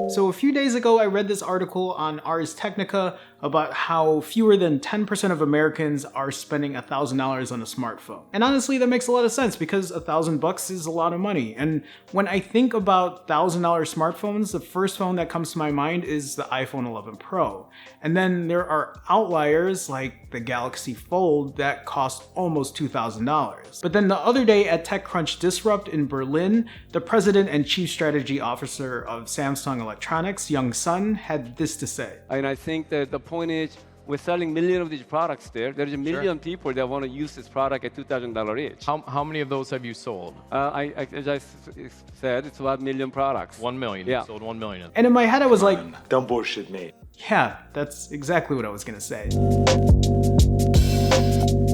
So a few days ago, I read this article on Ars Technica about how fewer than 10% of Americans are spending $1,000 on a smartphone. And honestly, that makes a lot of sense because $1,000 is a lot of money. And when I think about $1,000 smartphones, the first phone that comes to my mind is the iPhone 11 Pro. And then there are outliers like the Galaxy Fold that cost almost $2,000. But then the other day at TechCrunch Disrupt in Berlin, the president and chief strategy officer of Samsung Electronics, Young Sun, had this to say. And I think that the point is, we're selling millions of these products there. There's a million people that want to use this product at $2,000 each. How many of those have you sold? As I said, it's about 1 million products. 1 million. Yeah. You sold 1 million. And in my head, I was like, don't bullshit me. Yeah, that's exactly what I was gonna say.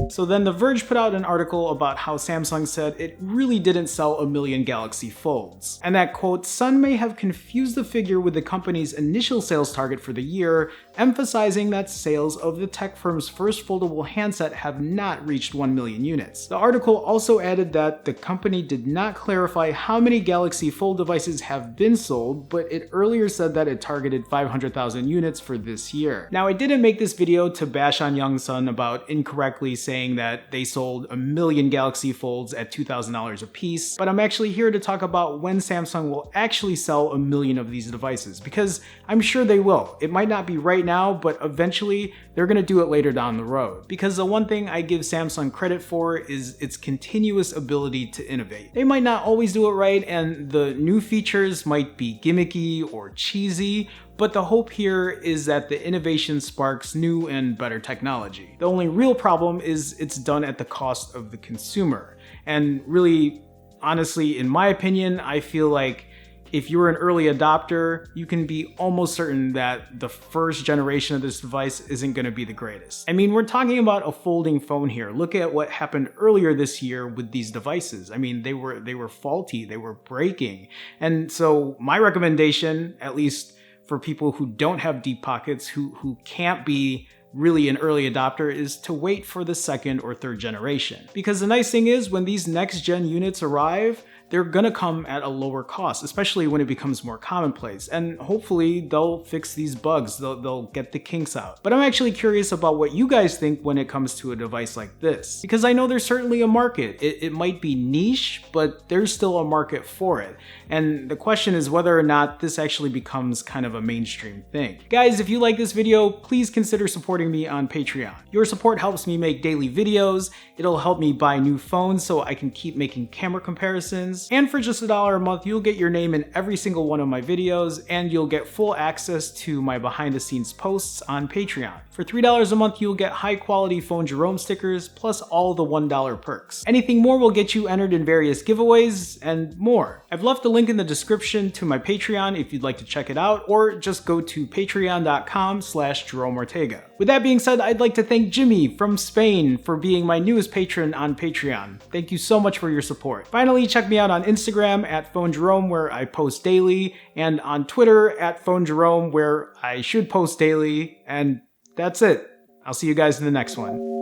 So then The Verge put out an article about how Samsung said it really didn't sell 1 million Galaxy Folds. And that, quote, Sun may have confused the figure with the company's initial sales target for the year, emphasizing that sales of the tech firm's first foldable handset have not reached 1 million units. The article also added that the company did not clarify how many Galaxy Fold devices have been sold, but it earlier said that it targeted 500,000 units for this year. Now, I didn't make this video to bash on Young Sun about incorrectly saying that they sold 1 million Galaxy Folds at $2,000 a piece, but I'm actually here to talk about when Samsung will actually sell 1 million of these devices, because I'm sure they will. It might not be right now, but eventually they're gonna do it later down the road. Because the one thing I give Samsung credit for is its continuous ability to innovate. They might not always do it right, and the new features might be gimmicky or cheesy, but the hope here is that the innovation sparks new and better technology. The only real problem is it's done at the cost of the consumer. And really, honestly, in my opinion, I feel like if you're an early adopter, you can be almost certain that the first generation of this device isn't going to be the greatest. I mean, we're talking about a folding phone here. Look at what happened earlier this year with these devices. I mean, they were faulty, they were breaking. And so my recommendation, at least for people who don't have deep pockets, who can't be really an early adopter, is to wait for the second or third generation. Because the nice thing is, when these next gen units arrive, they're gonna come at a lower cost, especially when it becomes more commonplace. And hopefully they'll fix these bugs, they'll get the kinks out. But I'm actually curious about what you guys think when it comes to a device like this. Because I know there's certainly a market. It might be niche, but there's still a market for it. And the question is whether or not this actually becomes kind of a mainstream thing. Guys, if you like this video, please consider supporting me on Patreon. Your support helps me make daily videos, it'll help me buy new phones so I can keep making camera comparisons, and for just $1 a month, you'll get your name in every single one of my videos, and you'll get full access to my behind the scenes posts on Patreon. For $3 a month, you'll get high quality Phone Jerome stickers, plus all the $1 perks. Anything more will get you entered in various giveaways, and more. I've left the link in the description to my Patreon if you'd like to check it out, or just go to patreon.com/Jerome Ortega. With that being said, I'd like to thank Jimmy from Spain for being my newest patron on Patreon. Thank you so much for your support. Finally, check me out on Instagram at Phone Jerome, where I post daily, and on Twitter at Phone Jerome, where I should post daily, and that's it. I'll see you guys in the next one.